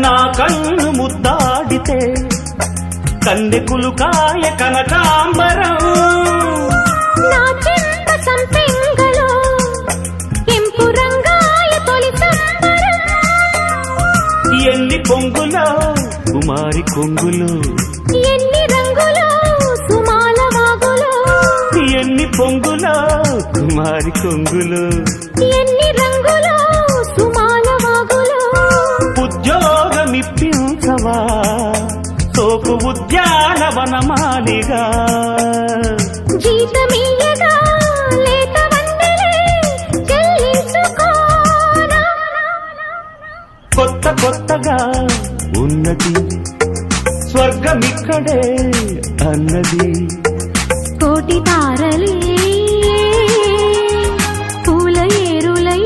నా కన్ను ముద్దాడితే కన్నెకులు కాయ కనకాంబరం నా చింత సంపెంగలో కెంపు రంగాయ తొలి సంబరం ఎన్ని పొంగులో కుమారి కొంగులు ఎన్ని రంగులో సుమాల వాగులో ఎన్ని పొంగులో కుమారి కొంగులు ఎన్ని రంగులో సుమాల వాగులో ఉద్యోగమిప్పించవా సోకు ఉద్యానవనమాలిగా జీతమీయగా లేత వందెలే చెల్లించుకోనా కొత్త కొత్తగా ఉన్నది స్వర్గమిక్కడే అన్నది కోటి తారలే పూల ఏరులై